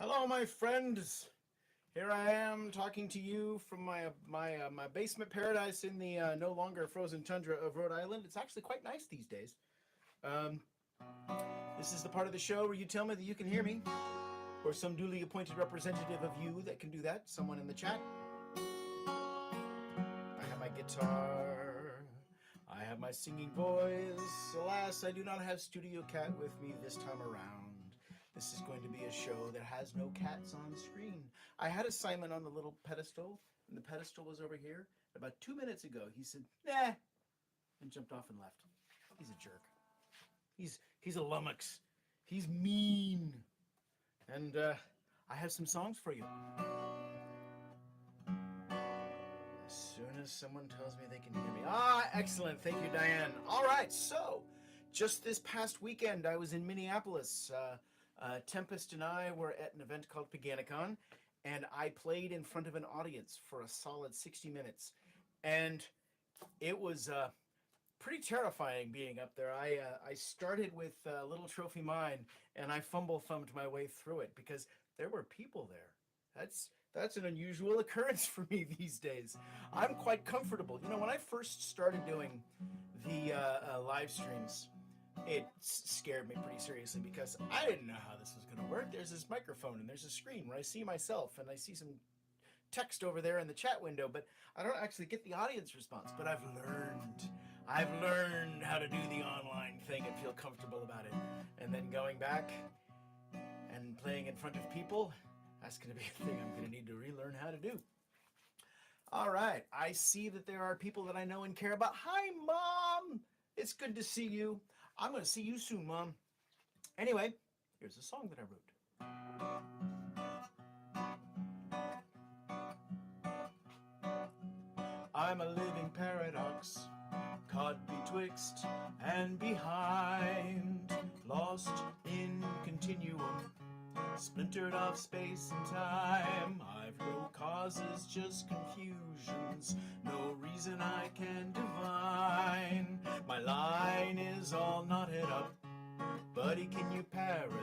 Hello, my friends. Here I am talking to you from my basement paradise in the no longer frozen tundra of Rhode Island. It's actually quite nice these days. Um, this is the part of the show where you tell me that you can hear me, or some duly appointed representative of you that can do that. Someone in the chat. I have my guitar. I have my singing voice. Alas, I do not have Studio Cat with me this time around. This is going to be a show that has no cats on screen. I had a Simon on the little pedestal, and the pedestal was over here. About 2 minutes ago, he said, nah, and jumped off and left. He's a jerk. He's a lummox. He's mean. And I have some songs for you. As soon as someone tells me they can hear me. Ah, excellent. Thank you, Diane. All right, so just this past weekend, I was in Minneapolis. Tempest and I were at an event called Paganicon, and I played in front of an audience for a solid 60 minutes. And it was pretty terrifying being up there. I started with Little Trophy Mine, and I fumble-thumbed my way through it because there were people there. That's an unusual occurrence for me these days. I'm quite comfortable. You know, when I first started doing the live streams, it scared me pretty seriously because I didn't know how this was going to work. There's this microphone and there's a screen where I see myself and I see some text over there in the chat window, but I don't actually get the audience response. But I've learned how to do the online thing and feel comfortable about it. And then going back and playing in front of people, that's going to be a thing I'm going to need to relearn how to do. All right, I see that there are people that I know and care about. Hi, Mom. It's good to see you. I'm going to see you soon, Mom. Anyway, here's a song that I wrote. I'm a living paradox, caught betwixt and behind, lost in continuum, splintered off space and time. I've no causes, just confusions, no reason I can divine. My line is all knotted up, buddy, can you paradigm?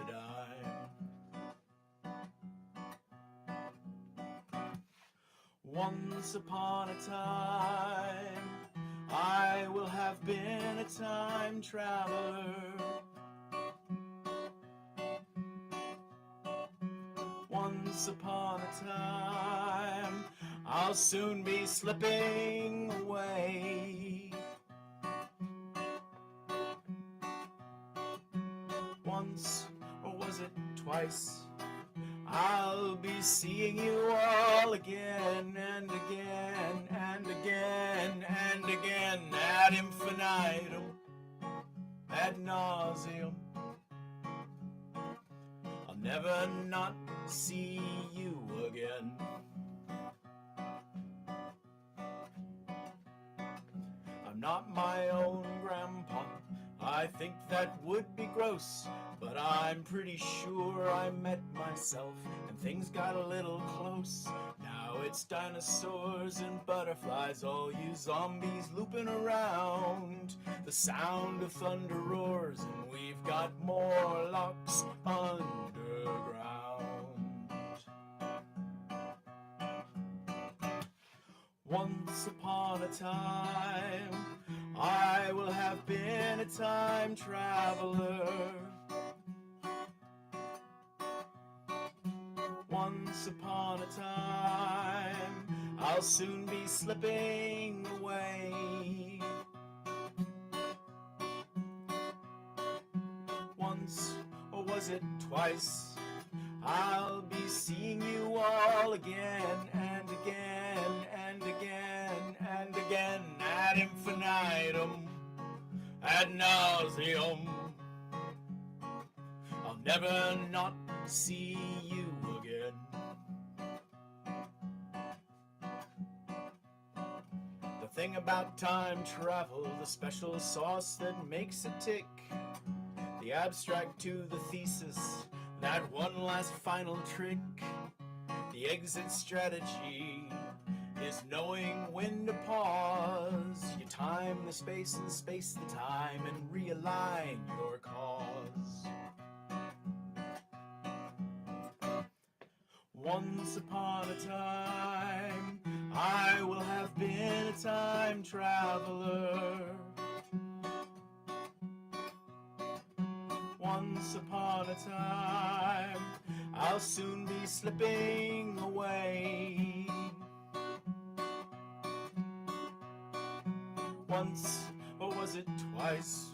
Once upon a time, I will have been a time traveler. Once upon a time, I'll soon be slipping away. Once, or was it twice, I'll be seeing you all again and again and again and again ad infinitum, ad nauseum. I'll never not see you again. I'm not my own grandpa. I think that would be gross, but I'm pretty sure I met myself and things got a little close. Now it's dinosaurs and butterflies, all you zombies looping around. The sound of thunder roars and we've got more locks underground. Once upon a time, I will have been a time traveler. Once upon a time, I'll soon be slipping away. Once, or was it twice, I'll be seeing you all again and again and again and again ad infinitum, ad nauseum. I'll never not see you again. The thing about time travel, the special sauce that makes it tick, the abstract to the thesis, that one last final trick, the exit strategy is knowing when to pause. You time the space and space the time and realign your cause. Once upon a time, I will have been a time traveler. Once upon a time, I'll soon be slipping away. Once, or was it twice,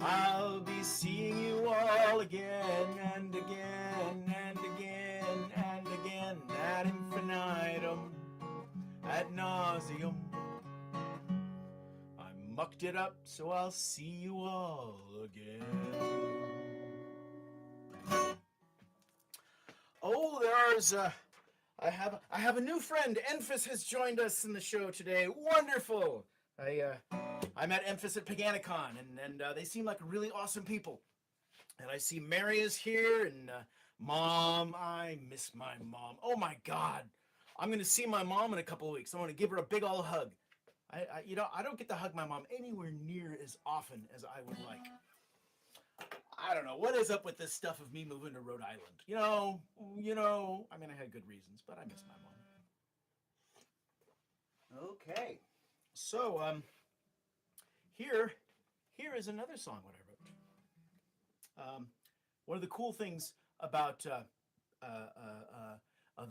I'll be seeing you all again and again and again and again, ad infinitum, ad nauseum. I mucked it up, so I'll see you all again. Oh, there's I have a new friend. Enfys has joined us in the show today. Wonderful. I met Enfys at Paganicon, and they seem like really awesome people. And I see Mary is here, and Mom, I miss my mom. Oh my God, I'm gonna see my mom in a couple of weeks. I want to give her a big old hug. I don't get to hug my mom anywhere near as often as I would like. I don't know what is up with this stuff of me moving to Rhode Island. You know. I mean, I had good reasons, but I miss my mom. Okay, so here is another song what I wrote. One of the cool things about the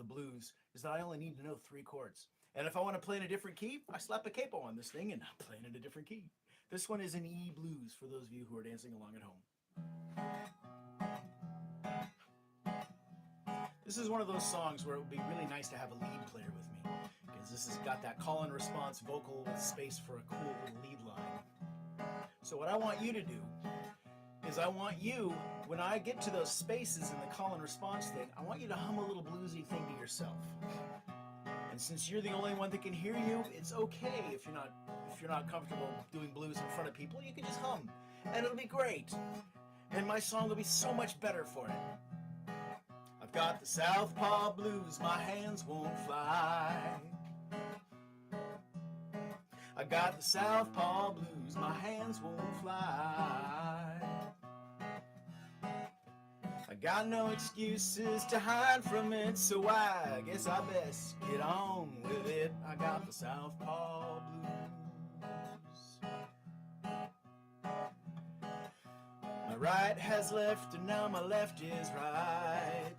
blues is that I only need to know 3 chords. And if I want to play in a different key, I slap a capo on this thing and I'm playing in a different key. This one is an E blues for those of you who are dancing along at home. This is one of those songs where it would be really nice to have a lead player with me, because this has got that call and response vocal with space for a cool little lead line. So what I want you to do is I want you, when I get to those spaces in the call and response thing, I want you to hum a little bluesy thing to yourself. And since you're the only one that can hear you, it's okay if you're not comfortable doing blues in front of people. You can just hum, and it'll be great. And my song will be so much better for it. I've got the Southpaw Blues, my hands won't fly. I got the Southpaw Blues, my hands won't fly. I got no excuses to hide from it, so I guess I best get on with it. I got the Southpaw Blues. My right has left and now my left is right.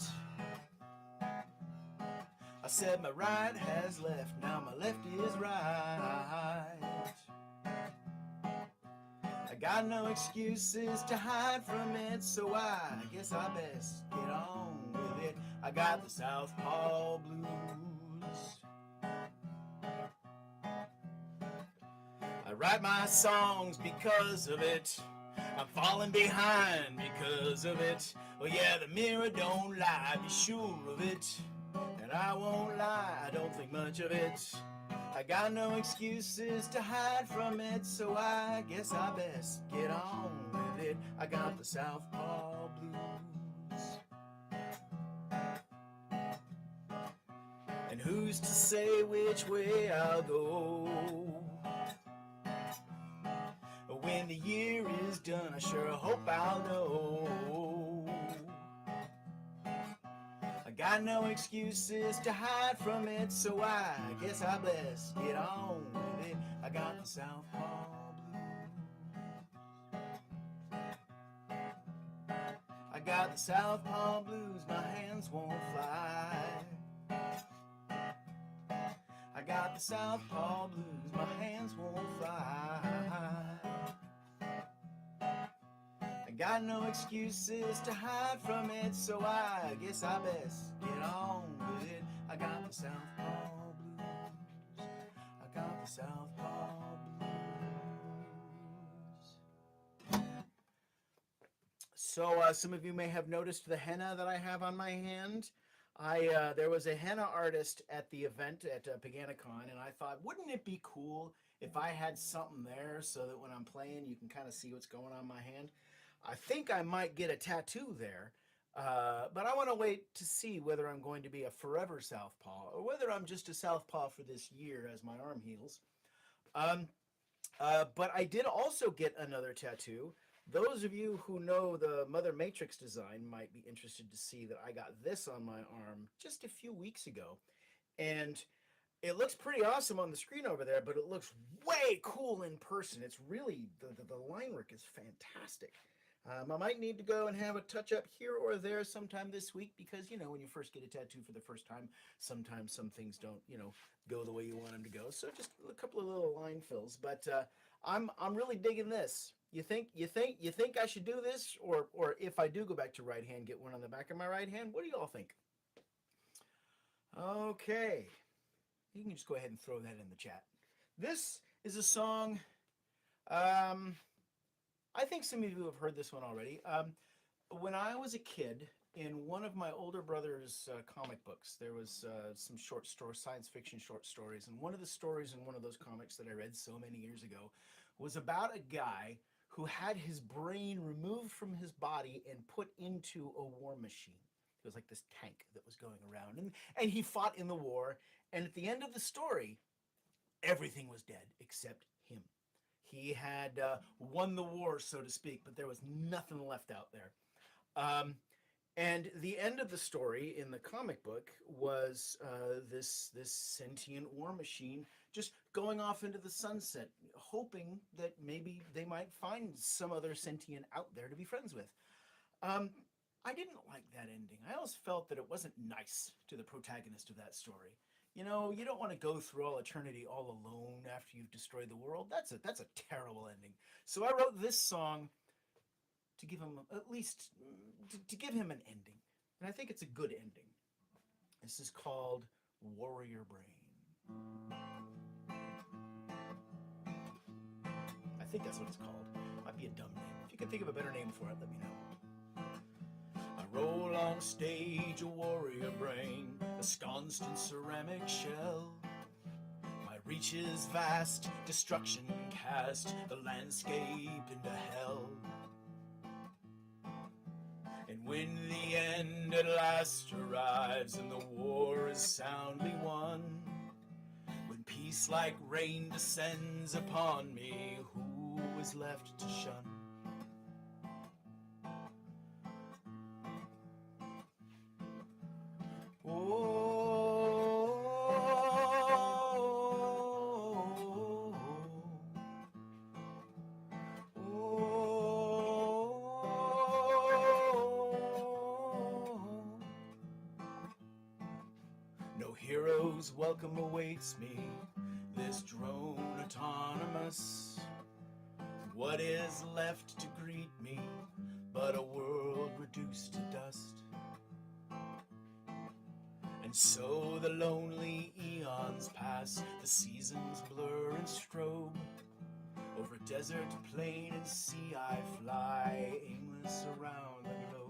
I said my right has left, now my left is right. I got no excuses to hide from it, so I guess I best get on with it. I got the Southpaw Blues. I write my songs because of it. I'm falling behind because of it. Oh yeah, the mirror don't lie, be sure of it. And I won't lie, I don't think much of it. I got no excuses to hide from it, so I guess I best get on with it. I got the Southpaw Blues. And who's to say which way I'll go? When the year is done, I sure hope I'll know. I got no excuses to hide from it, so I guess I best get on with it. I got the Southpaw Blues. I got the Southpaw Blues, my hands won't fly. I got the Southpaw Blues, my hands won't fly. I got no excuses to hide from it, so I guess I best get on with it. I got the Southpaw Blues. I got the Southpaw Blues. So some of you may have noticed the henna that I have on my hand. There was a henna artist at the event at Paganicon, and I thought, wouldn't it be cool if I had something there so that when I'm playing, you can kind of see what's going on my hand? I think I might get a tattoo there, but I want to wait to see whether I'm going to be a forever Southpaw or whether I'm just a Southpaw for this year as my arm heals. But I did also get another tattoo. Those of you who know the Mother Matrix design might be interested to see that I got this on my arm just a few weeks ago. And it looks pretty awesome on the screen over there, but it looks way cool in person. It's really, the line work is fantastic. I might need to go and have a touch up here or there sometime this week because, you know, when you first get a tattoo for the first time, sometimes some things don't, you know, go the way you want them to go. So just a couple of little line fills, but I'm really digging this. You think I should do this, or if I do go back to right hand, get one on the back of my right hand? What do y'all think? Okay, you can just go ahead and throw that in the chat. This is a song. I think some of you have heard this one already. When I was a kid, in one of my older brother's comic books, there was some short stories, science fiction short stories, and one of the stories in one of those comics that I read so many years ago was about a guy who had his brain removed from his body and put into a war machine. It was like this tank that was going around, and he fought in the war, and at the end of the story, everything was dead except him. He had won the war, so to speak, but there was nothing left out there. And the end of the story in the comic book was this sentient war machine just going off into the sunset, hoping that maybe they might find some other sentient out there to be friends with. I didn't like that ending. I always felt that it wasn't nice to the protagonist of that story. You know, you don't want to go through all eternity all alone after you've destroyed the world. That's a terrible ending. So I wrote this song to give him at least to give him an ending, and I think it's a good ending. This is called Warrior Brain. I think that's what it's called. Might be a dumb name. If you can think of a better name for it, let me know. I roll on stage a warrior brain, ensconced in ceramic shell. My reach is vast, destruction cast the landscape into hell. And when the end at last arrives and the war is soundly won, when peace like rain descends upon me, who is left to shun? No hero's welcome awaits me, this drone autonomous. What is left to greet me but a world reduced to dust? And so the lonely eons pass, the seasons blur and strobe. Over desert, plain, and sea I fly, aimless around the globe.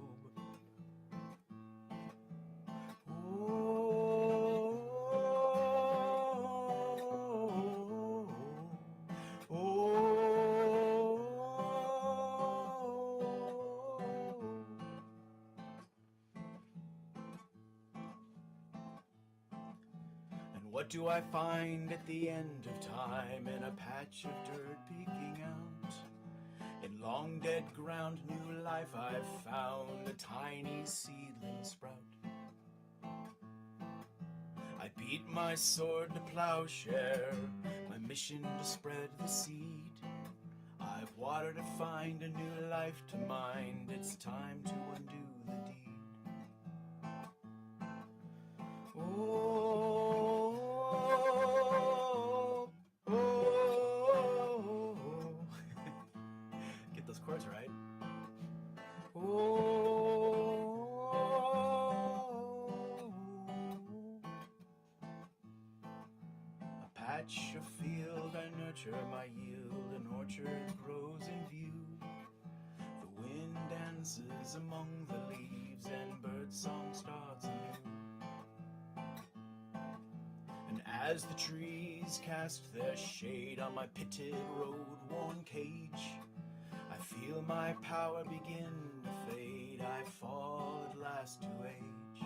What do I find at the end of time in a patch of dirt peeking out? In long dead ground, new life I've found, a tiny seedling sprout. I beat my sword to plowshare, my mission to spread the seed. I've water to find a new life to mind, it's time to undo the deed. Get those chords right. A patch of field I nurture, my yield an orchard grows in view. The wind dances among the leaves and birdsong starts anew. And as the trees cast their shade on my pitted road-worn cage, I feel my power begin to fade, I fall at last to age.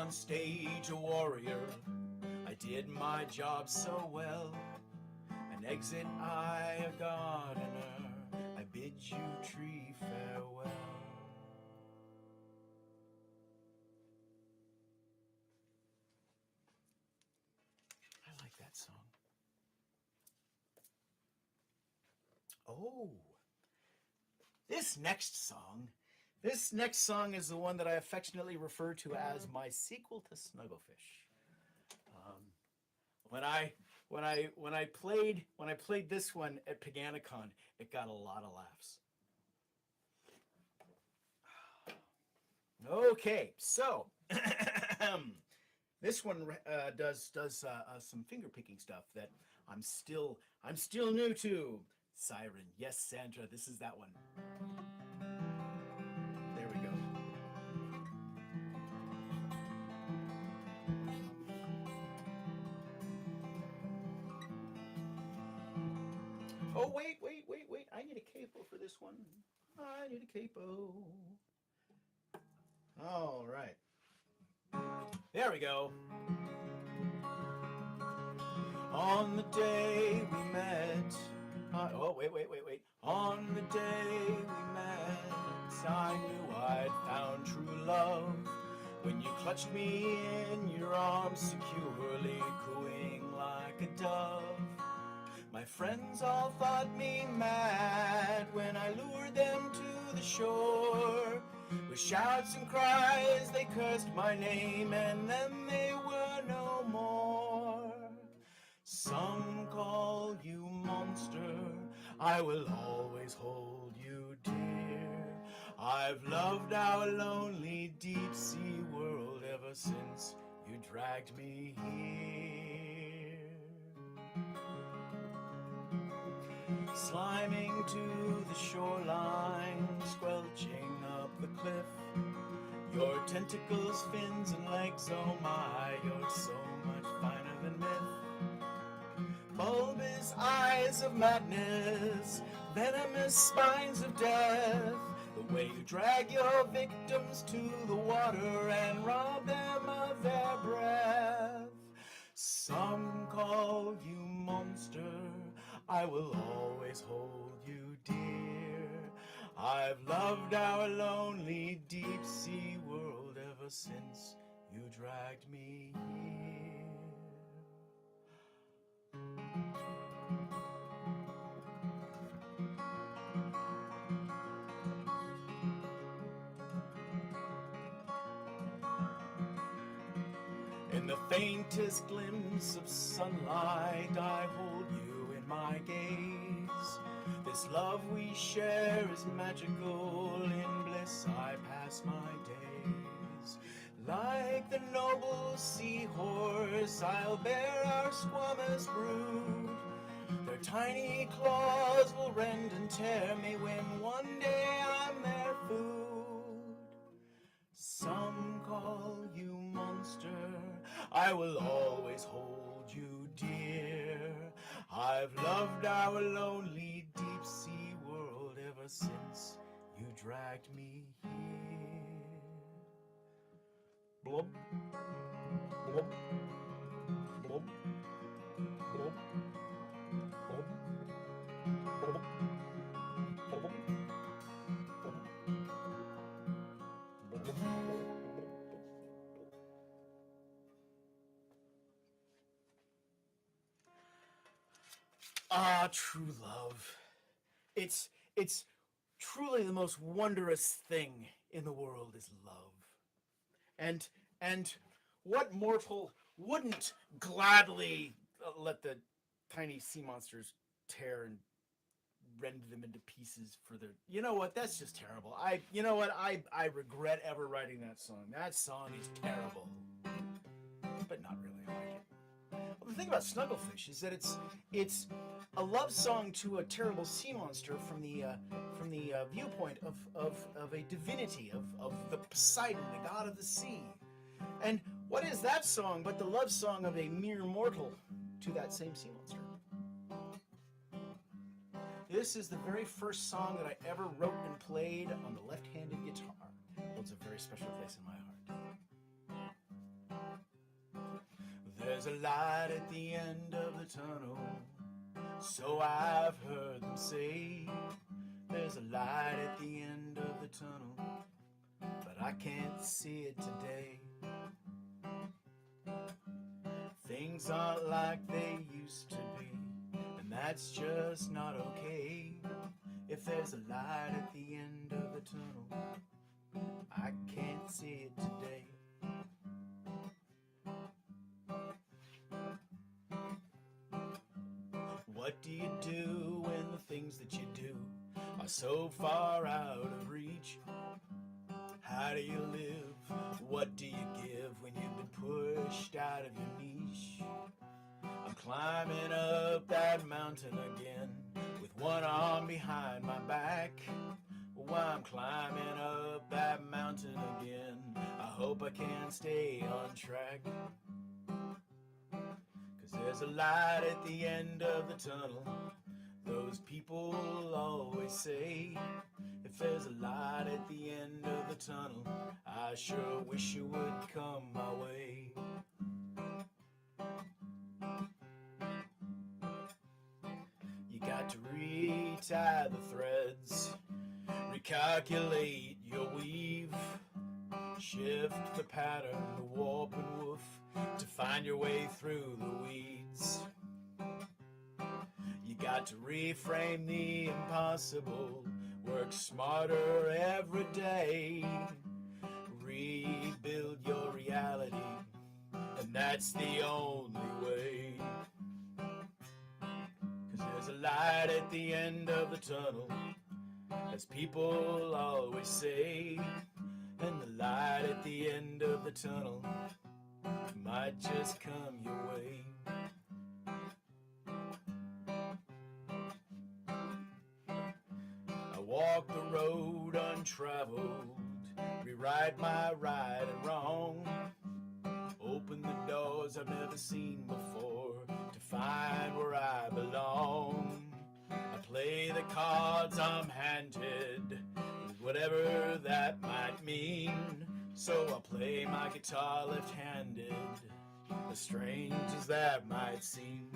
on stage a warrior. I did my job so well. An exit I a gardener. I bid you tree farewell. I like that song. Oh, this next song is the one that I affectionately refer to as my sequel to Snugglefish. When I played this one at Paganicon, it got a lot of laughs. Okay, so this one does some finger picking stuff that I'm still new to. Siren, yes, Sandra, this is that one. There we go. Oh, wait. I need a capo for this one. I need a capo. All right. There we go. On the day we met. Oh, wait. On the day we met, I knew I'd found true love. When you clutched me in your arms securely, cooing like a dove. My friends all thought me mad when I lured them to the shore. With shouts and cries they cursed my name, and then they were no more. Some call you monster, I will always hold you dear. I've loved our lonely deep sea world ever since you dragged me here. Sliming to the shoreline, squelching up the cliff. Your tentacles, fins, and legs, oh my, you're so much finer than myth. Bulbous eyes of madness, venomous spines of death. The way you drag your victims to the water and rob them of their breath. Some call you monster, I will always hold you dear. I've loved our lonely deep sea world ever since you dragged me here. In the faintest glimpse of sunlight, I hold you in my gaze. This love we share is magical. In bliss I pass my days. Like the noble seahorse, I'll bear our squamous brood. Their tiny claws will rend and tear me when one day I'm their food. Some call you monster, I will always hold you dear. I've loved our lonely deep sea world ever since you dragged me here. Blub, blub, blub, blub, blub, blub, blub, blub. Ah, true love. It's truly the most wondrous thing in the world is love. And what mortal wouldn't gladly let the tiny sea monsters tear and rend them into pieces for their... You know what? That's just terrible. I regret ever writing that song. That song is terrible. But not really. I like it. Well, the thing about Snugglefish is that it's a love song to a terrible sea monster from the viewpoint of a divinity, of the Poseidon, the god of the sea. And what is that song but the love song of a mere mortal to that same sea monster? This is the very first song that I ever wrote and played on the left-handed guitar. It holds a very special place in my heart. there's a light at the end of the tunnel, so I've heard them say. There's a light at the end of the tunnel, but I can't see it today. Things aren't like they used to be, and that's just not okay. If there's a light at the end of the tunnel, I can't see it today. What do you do when the things that you do are so far out of reach? How do you live? What do you give when you've been pushed out of your niche? I'm climbing up that mountain again with one arm behind my back. While I'm climbing up that mountain again, I hope I can stay on track. 'Cause there's a light at the end of the tunnel, those people always say. If there's a light at the end of the tunnel, I sure wish you would come my way. You got to retie the threads, recalculate your weave, shift the pattern to warp and woof to find your way through the weeds. You got to reframe the impossible, work smarter every day, rebuild your reality, and that's the only way. 'Cause there's a light at the end of the tunnel, as people always say, and the light at the end of the tunnel might just come your way. I walk the road untraveled, rewrite my right and wrong, open the doors I've never seen before to find where I belong. I play the cards I'm handed, whatever that might mean. So I play my guitar left-handed, as strange as that might seem.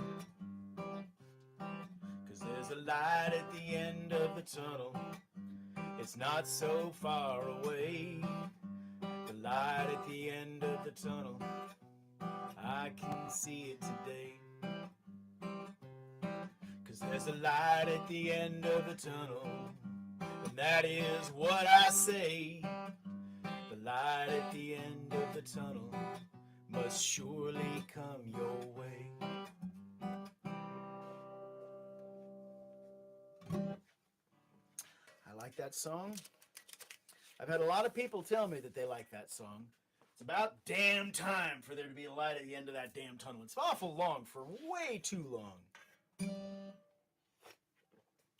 'Cause there's a light at the end of the tunnel, it's not so far away. The light at the end of the tunnel, I can see it today. 'Cause there's a light at the end of the tunnel, and that is what I say. The light at the end of the tunnel must surely come your way. I like that song. I've had a lot of people tell me that they like that song. It's about damn time for there to be a light at the end of that damn tunnel. It's awful long, for way too long.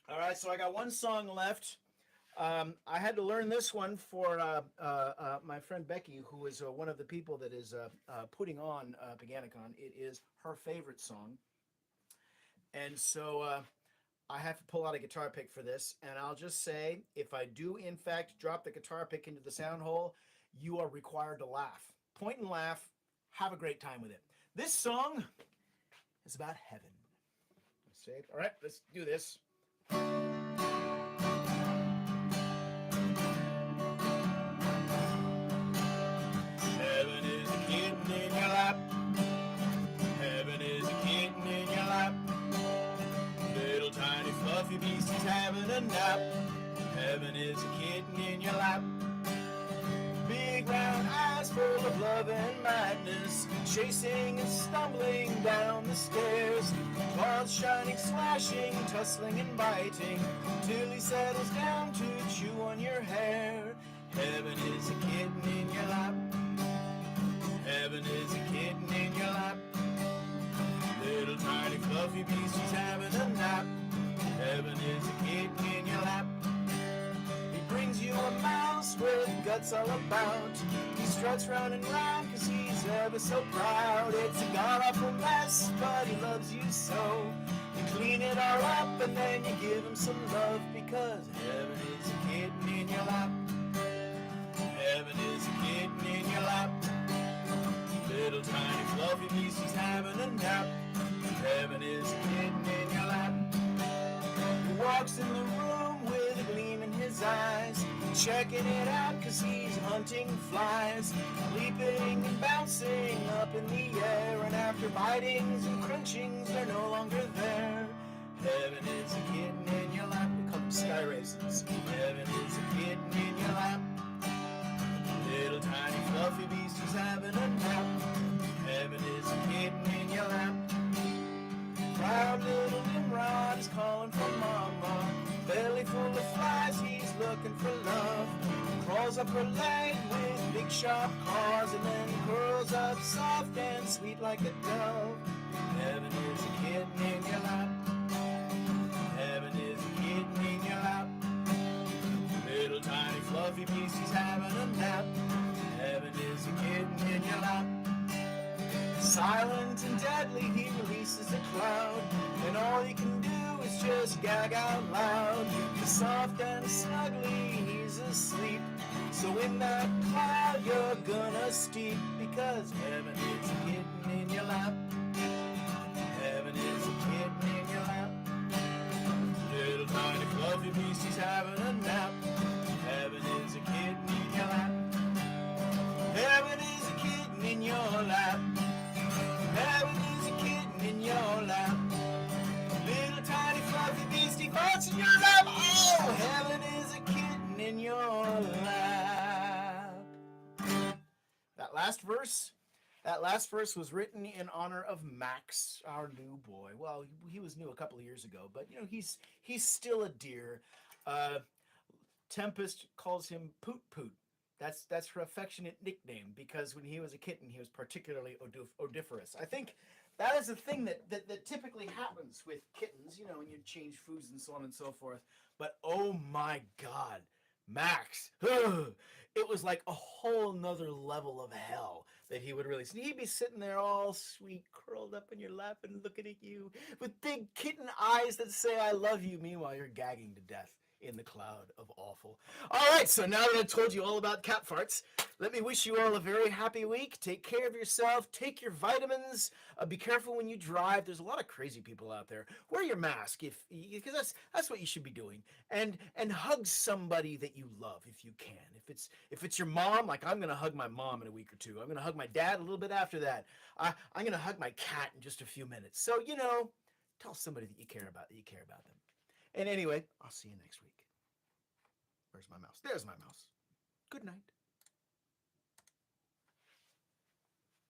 All right, so I got one song left. I had to learn this one for my friend Becky, who is one of the people that is putting on Paganicon. It is her favorite song. And so I have to pull out a guitar pick for this. And I'll just say, if I do, in fact, drop the guitar pick into the sound hole, you are required to laugh. Point and laugh. Have a great time with it. This song is about heaven. All right, let's do this. Heaven is a kitten in your lap. Heaven is a kitten in your lap. Little tiny fluffy beast is having a nap. Heaven is a kitten in your lap. Big round eyes full of love and madness, chasing and stumbling down the stairs. Claws shining, slashing, tussling and biting, till he settles down to chew on your hair. Heaven is a kitten in your lap. Heaven is a kitten in your lap. Little tiny fluffy beast is having a nap. Heaven is a kitten in your lap. He brings you a mouse with guts all about. He struts round and round 'cause he's ever so proud. It's a god-awful mess, but he loves you so. You clean it all up and then you give him some love, because heaven is a kitten in your lap. Heaven is a kitten in your lap. Little tiny fluffy beast is having having a nap. Heaven is a kitten in your lap. He walks in the room with a gleam in his eyes, checking it out 'cause he's hunting flies, leaping and bouncing up in the air, and after bitings and crunchings they're no longer there. Heaven is a kitten in your lap. We call them sky raisins. Heaven is a kitten in your lap. Little tiny fluffy beast who's having a nap. Heaven is a kitten in your lap. Proud little Nimrod is calling for mama. Belly full of flies, he's looking for love. Crawls up her leg with big sharp claws, and then curls up soft and sweet like a dove. Heaven is a kitten in your lap. Heaven is a kitten in your lap. Little tiny fluffy beast, he's having a nap. Heaven is a kitten in your lap. Silent and deadly, he releases a cloud, and all he can do is just gag out loud. Soft and snuggly, he's asleep. So in that cloud you're gonna steep, because heaven is a kitten in your lap. Heaven is a kitten in your lap. Little tiny fluffy beast, he's having a nap. Heaven is a kitten in your lap. Heaven is a kitten in your lap. Heaven is a kitten in your lap. Little tiny fluffy beastie farts in your lap. Oh, heaven is a kitten in your lap. That last verse was written in honor of Max, our new boy. Well, he was new a couple of years ago, but you know he's still a dear. Tempest calls him Poot Poot. That's her affectionate nickname, because when he was a kitten, he was particularly odoriferous. I think that is a thing that typically happens with kittens, you know, when you change foods and so on and so forth. But oh my God, Max, it was like a whole nother level of hell that he would release. And he'd be sitting there all sweet, curled up in your lap and looking at you with big kitten eyes that say, I love you. Meanwhile, you're gagging to death in the cloud of awful. All right, so now that I've told you all about cat farts, let me wish you all a very happy week. Take care of yourself. Take your vitamins. Be careful when you drive. There's a lot of crazy people out there. Wear your mask, because that's what you should be doing. And hug somebody that you love if you can. If it's your mom, like I'm gonna hug my mom in a week or two. I'm gonna hug my dad a little bit after that. I'm gonna hug my cat in just a few minutes. So you know, tell somebody that you care about them. And anyway, I'll see you next week. Where's my mouse? There's my mouse. Good night.